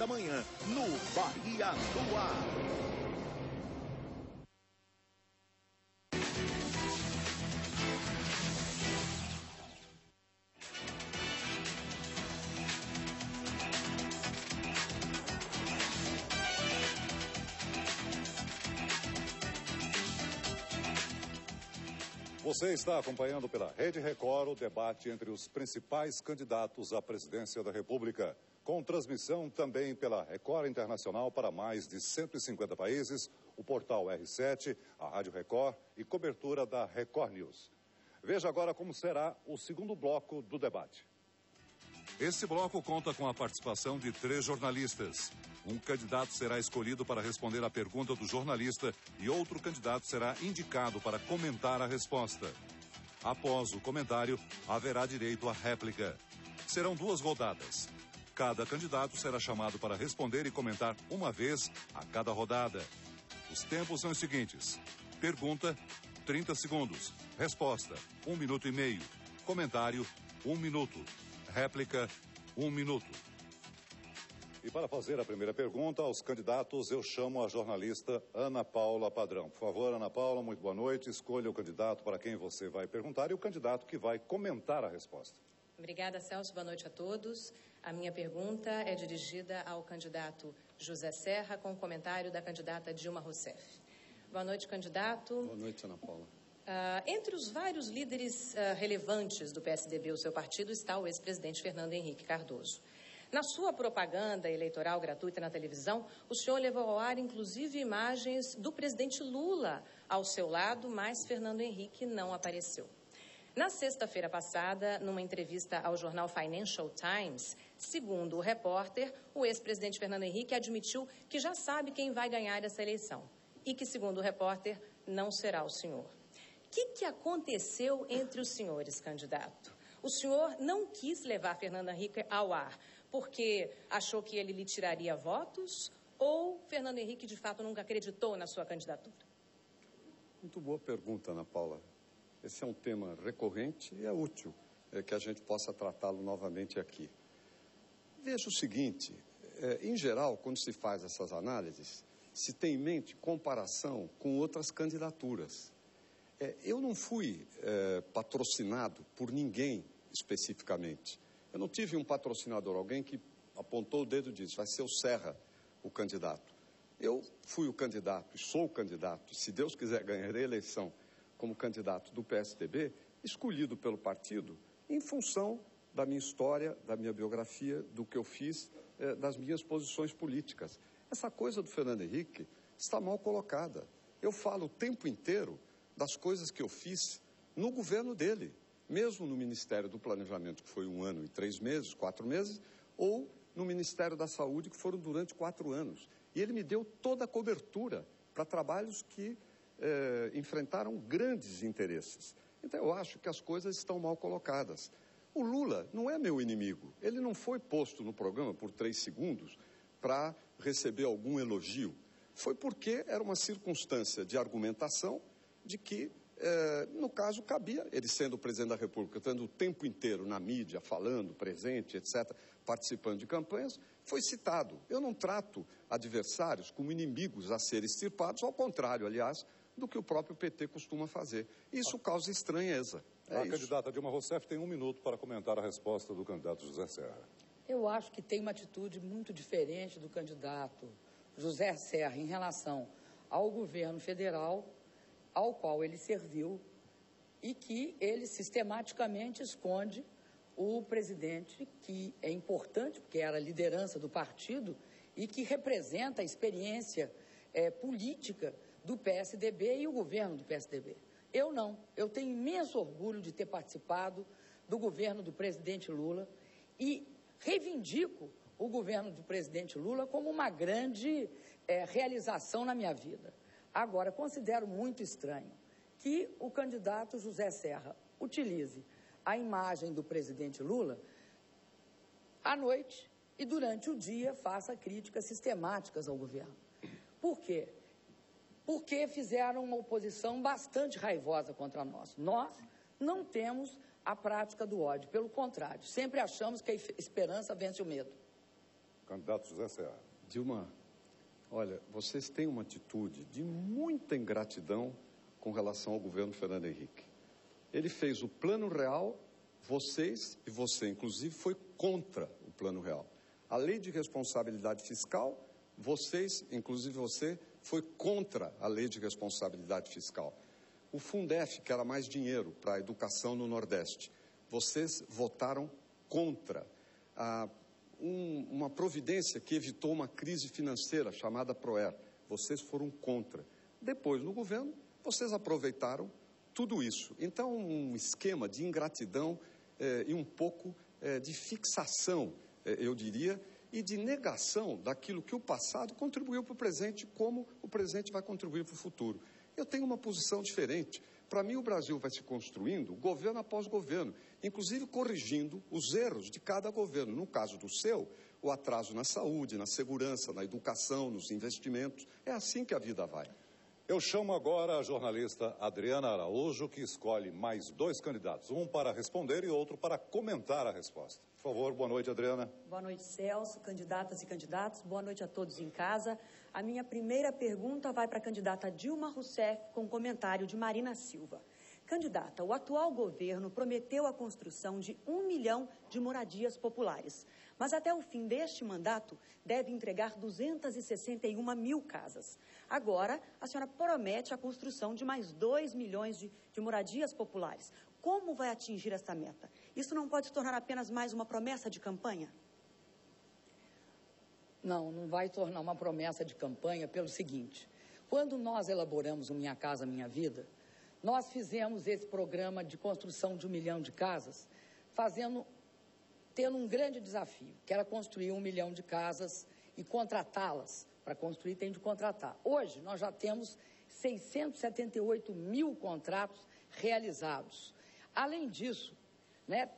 da manhã, no Bahia no Ar. Você está acompanhando pela Rede Record o debate entre os principais candidatos à presidência da República, com transmissão também pela Record Internacional para mais de 150 países, o portal R7, a Rádio Record e cobertura da Record News. Veja agora como será o segundo bloco do debate. Esse bloco conta com a participação de 3 jornalistas. Um candidato será escolhido para responder à pergunta do jornalista e outro candidato será indicado para comentar a resposta. Após o comentário, haverá direito à réplica. Serão 2 rodadas. Cada candidato será chamado para responder e comentar uma vez a cada rodada. Os tempos são os seguintes: pergunta, 30 segundos. Resposta, 1 minuto e meio. Comentário, 1 minuto. Réplica, 1 minuto. E para fazer a primeira pergunta aos candidatos, eu chamo a jornalista Ana Paula Padrão. Por favor, Ana Paula, muito boa noite. Escolha o candidato para quem você vai perguntar e o candidato que vai comentar a resposta. Obrigada, Celso. Boa noite a todos. A minha pergunta é dirigida ao candidato José Serra, com o comentário da candidata Dilma Rousseff. Boa noite, candidato. Boa noite, Ana Paula. Entre os vários líderes relevantes do PSDB, o seu partido, está o ex-presidente Fernando Henrique Cardoso. Na sua propaganda eleitoral gratuita na televisão, o senhor levou ao ar, inclusive, imagens do presidente Lula ao seu lado, mas Fernando Henrique não apareceu. Na sexta-feira passada, numa entrevista ao jornal Financial Times, segundo o repórter, o ex-presidente Fernando Henrique admitiu que já sabe quem vai ganhar essa eleição e que, segundo o repórter, não será o senhor. O que aconteceu entre os senhores, candidato? O senhor não quis levar Fernando Henrique ao ar porque achou que ele lhe tiraria votos ou Fernando Henrique, de fato, nunca acreditou na sua candidatura? Muito boa pergunta, Ana Paula. Esse é um tema recorrente e é útil que a gente possa tratá-lo novamente aqui. Veja o seguinte, em geral, quando se faz essas análises, se tem em mente comparação com outras candidaturas. Eu não fui patrocinado por ninguém especificamente. Eu não tive um patrocinador, alguém que apontou o dedo e disse, vai ser o Serra o candidato. Eu fui o candidato e sou o candidato, se Deus quiser ganhar a eleição como candidato do PSDB, escolhido pelo partido em função da minha história, da minha biografia, do que eu fiz, das minhas posições políticas. Essa coisa do Fernando Henrique está mal colocada. Eu falo o tempo inteiro das coisas que eu fiz no governo dele, mesmo no Ministério do Planejamento, que foi 1 ano e 3 meses, 4 meses, ou no Ministério da Saúde, que foram durante 4 anos. E ele me deu toda a cobertura para trabalhos que enfrentaram grandes interesses. Então eu acho que as coisas estão mal colocadas. O Lula não é meu inimigo. Ele não foi posto no programa por 3 segundos para receber algum elogio. Foi porque era uma circunstância de argumentação de que, no caso, cabia, ele sendo o presidente da República, estando o tempo inteiro na mídia, falando, presente, etc., participando de campanhas, foi citado. Eu não trato adversários como inimigos a serem extirpados, ao contrário, aliás, do que o próprio PT costuma fazer. Isso causa estranheza. A candidata Dilma Rousseff tem 1 minuto para comentar a resposta do candidato José Serra. Eu acho que tem uma atitude muito diferente do candidato José Serra em relação ao governo federal ao qual ele serviu e que ele sistematicamente esconde o presidente, que é importante, porque era a liderança do partido e que representa a experiência política do PSDB e o governo do PSDB. Eu não. Eu tenho imenso orgulho de ter participado do governo do presidente Lula e reivindico o governo do presidente Lula como uma grande realização na minha vida. Agora, considero muito estranho que o candidato José Serra utilize a imagem do presidente Lula à noite e durante o dia faça críticas sistemáticas ao governo. Por quê? Porque fizeram uma oposição bastante raivosa contra nós. Nós não temos a prática do ódio, pelo contrário, sempre achamos que a esperança vence o medo. Candidato José Serra. Dilma, olha, vocês têm uma atitude de muita ingratidão com relação ao governo Fernando Henrique. Ele fez o Plano Real, vocês e você, inclusive, foi contra o Plano Real. A Lei de Responsabilidade Fiscal, vocês, inclusive você, foi contra a Lei de Responsabilidade Fiscal. O Fundef, que era mais dinheiro para a educação no Nordeste, vocês votaram contra. Uma providência que evitou uma crise financeira chamada PROER, vocês foram contra. Depois, no governo, vocês aproveitaram tudo isso. Então, um esquema de ingratidão e um pouco de fixação, eu diria, e de negação daquilo que o passado contribuiu para o presente, como o presente vai contribuir para o futuro. Eu tenho uma posição diferente. Para mim, o Brasil vai se construindo governo após governo, inclusive corrigindo os erros de cada governo. No caso do seu, o atraso na saúde, na segurança, na educação, nos investimentos. É assim que a vida vai. Eu chamo agora a jornalista Adriana Araújo, que escolhe mais 2 candidatos, um para responder e outro para comentar a resposta. Por favor, boa noite, Adriana. Boa noite, Celso, candidatas e candidatos. Boa noite a todos em casa. A minha primeira pergunta vai para a candidata Dilma Rousseff, com comentário de Marina Silva. Candidata, o atual governo prometeu a construção de 1 milhão de moradias populares, mas até o fim deste mandato deve entregar 261 mil casas. Agora, a senhora promete a construção de mais 2 milhões de moradias populares. Como vai atingir essa meta? Isso não pode se tornar apenas mais uma promessa de campanha? Não vai tornar uma promessa de campanha pelo seguinte. Quando nós elaboramos o Minha Casa Minha Vida, nós fizemos esse programa de construção de 1 milhão de casas, tendo um grande desafio, que era construir 1 milhão de casas e contratá-las. Para construir tem de contratar. Hoje nós já temos 678 mil contratos realizados. Além disso,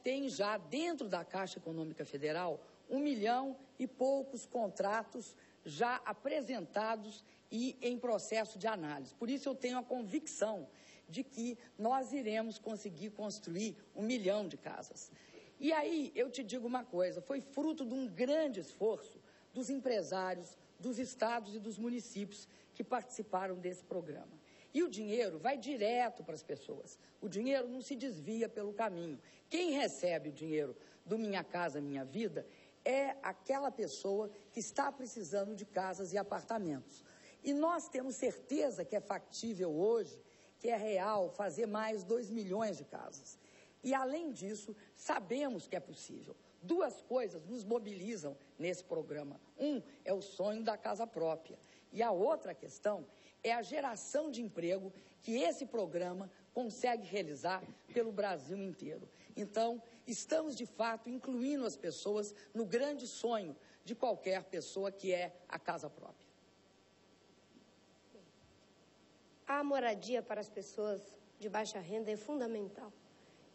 tem já dentro da Caixa Econômica Federal 1 milhão e poucos contratos já apresentados e em processo de análise. Por isso eu tenho a convicção de que nós iremos conseguir construir 1 milhão de casas. E aí eu te digo uma coisa, foi fruto de um grande esforço dos empresários, dos estados e dos municípios que participaram desse programa. E o dinheiro vai direto para as pessoas. O dinheiro não se desvia pelo caminho. Quem recebe o dinheiro do Minha Casa Minha Vida é aquela pessoa que está precisando de casas e apartamentos. E nós temos certeza que é factível hoje, que é real, fazer mais 2 milhões de casas. E, além disso, sabemos que é possível. 2 coisas nos mobilizam nesse programa. Um é o sonho da casa própria. E a outra questão é a geração de emprego que esse programa consegue realizar pelo Brasil inteiro. Então, estamos, de fato, incluindo as pessoas no grande sonho de qualquer pessoa, que é a casa própria. A moradia para as pessoas de baixa renda é fundamental.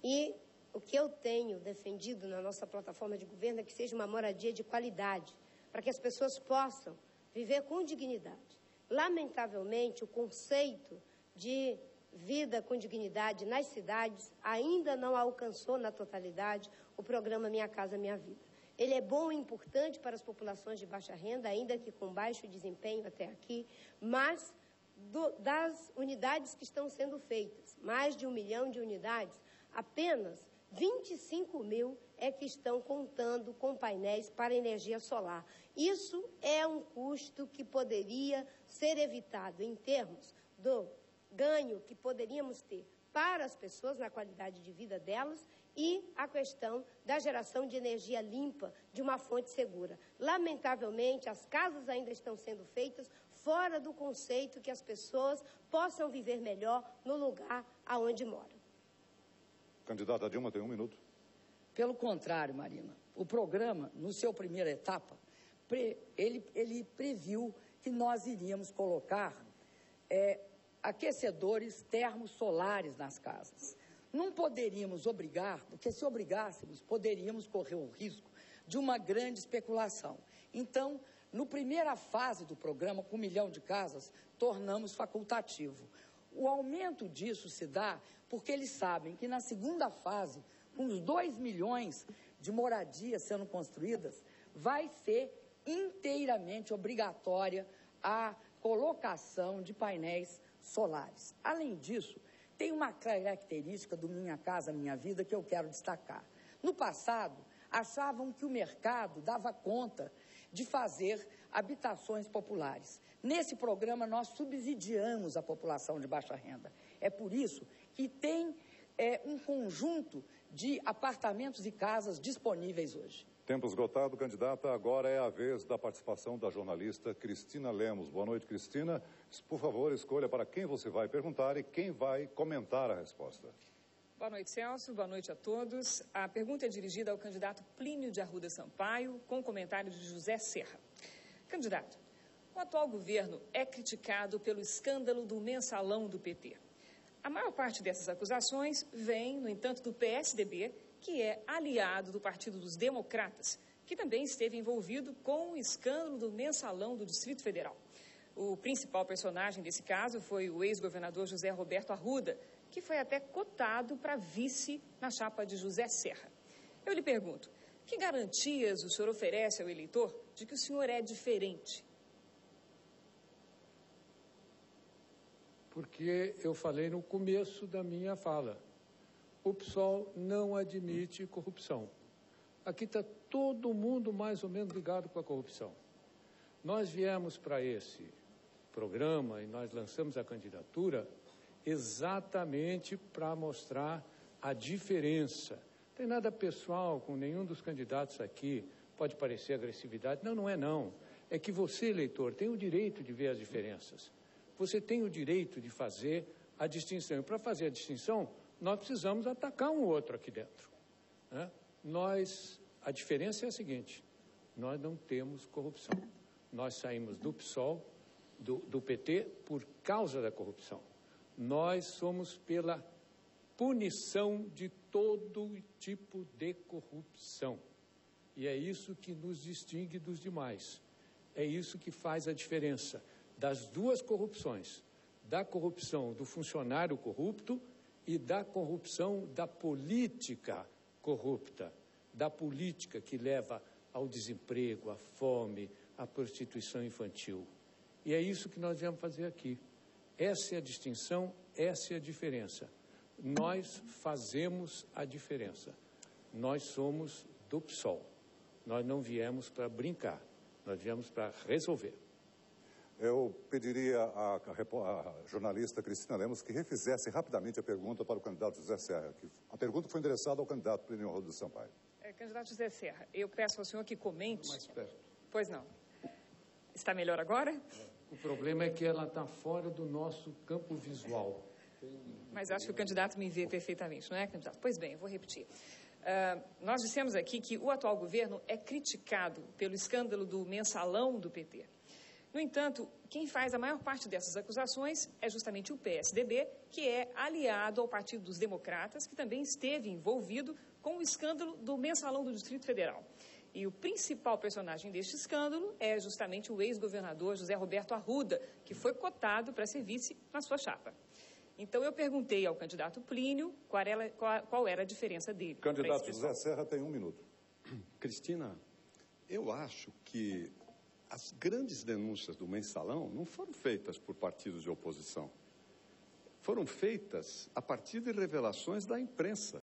E o que eu tenho defendido na nossa plataforma de governo é que seja uma moradia de qualidade, para que as pessoas possam viver com dignidade. Lamentavelmente, o conceito de vida com dignidade nas cidades ainda não alcançou na totalidade o programa Minha Casa Minha Vida. Ele é bom e importante para as populações de baixa renda, ainda que com baixo desempenho até aqui, mas das unidades que estão sendo feitas, mais de 1 milhão de unidades, apenas 25 mil é que estão contando com painéis para energia solar. Isso é um custo que poderia ser evitado em termos do ganho que poderíamos ter para as pessoas na qualidade de vida delas e a questão da geração de energia limpa de uma fonte segura. Lamentavelmente, as casas ainda estão sendo feitas fora do conceito que as pessoas possam viver melhor no lugar aonde moram. Candidata Dilma, tem 1 minuto. Pelo contrário, Marina, o programa, no seu primeira etapa, ele previu que nós iríamos colocar aquecedores termosolares nas casas. Não poderíamos obrigar, porque se obrigássemos, poderíamos correr o risco de uma grande especulação. Então, na primeira fase do programa, com 1 milhão de casas, tornamos facultativo. O aumento disso se dá porque eles sabem que na segunda fase, com os 2 milhões de moradias sendo construídas, vai ser inteiramente obrigatória a colocação de painéis solares. Além disso, tem uma característica do Minha Casa Minha Vida que eu quero destacar. No passado, achavam que o mercado dava conta de fazer habitações populares. Nesse programa, nós subsidiamos a população de baixa renda. É por isso que tem um conjunto de apartamentos e casas disponíveis hoje. Tempo esgotado, candidata. Agora é a vez da participação da jornalista Cristina Lemos. Boa noite, Cristina. Por favor, escolha para quem você vai perguntar e quem vai comentar a resposta. Boa noite, Celso. Boa noite a todos. A pergunta é dirigida ao candidato Plínio de Arruda Sampaio, com comentário de José Serra. Candidato, o atual governo é criticado pelo escândalo do mensalão do PT. A maior parte dessas acusações vem, no entanto, do PSDB, que é aliado do Partido dos Democratas, que também esteve envolvido com o escândalo do mensalão do Distrito Federal. O principal personagem desse caso foi o ex-governador José Roberto Arruda, que foi até cotado para vice na chapa de José Serra. Eu lhe pergunto, que garantias o senhor oferece ao eleitor de que o senhor é diferente? Porque eu falei no começo da minha fala. O PSOL não admite corrupção. Aqui está todo mundo mais ou menos ligado com a corrupção. Nós viemos para esse programa e nós lançamos a candidatura exatamente para mostrar a diferença. Não tem nada pessoal com nenhum dos candidatos aqui. Pode parecer agressividade. Não, não é não. É que você, eleitor, tem o direito de ver as diferenças. Você tem o direito de fazer a distinção. E para fazer a distinção, nós precisamos atacar um outro aqui dentro, né? A diferença é a seguinte, nós não temos corrupção. Nós saímos do PSOL, do PT, por causa da corrupção. Nós somos pela punição de todo tipo de corrupção. E é isso que nos distingue dos demais. É isso que faz a diferença das duas corrupções, da corrupção do funcionário corrupto e da corrupção da política corrupta, da política que leva ao desemprego, à fome, à prostituição infantil. E é isso que nós viemos fazer aqui. Essa é a distinção, essa é a diferença. Nós fazemos a diferença. Nós somos do PSOL. Nós não viemos para brincar, nós viemos para resolver. Eu pediria à jornalista Cristina Lemos que refizesse rapidamente a pergunta para o candidato José Serra. A pergunta foi endereçada ao candidato Plínio de Arruda Sampaio. Candidato José Serra, eu peço ao senhor que comente... Mais perto. Pois não. Está melhor agora? O problema é que ela está fora do nosso campo visual. Mas acho que o candidato me vê perfeitamente, não é, candidato? Pois bem, eu vou repetir. Nós dissemos aqui que o atual governo é criticado pelo escândalo do mensalão do PT. No entanto, quem faz a maior parte dessas acusações é justamente o PSDB, que é aliado ao Partido dos Democratas, que também esteve envolvido com o escândalo do mensalão do Distrito Federal. E o principal personagem deste escândalo é justamente o ex-governador José Roberto Arruda, que foi cotado para ser vice na sua chapa. Então, eu perguntei ao candidato Plínio qual era a diferença dele. Candidato José Serra tem 1 minuto. Cristina, eu acho que as grandes denúncias do mensalão não foram feitas por partidos de oposição. Foram feitas a partir de revelações da imprensa.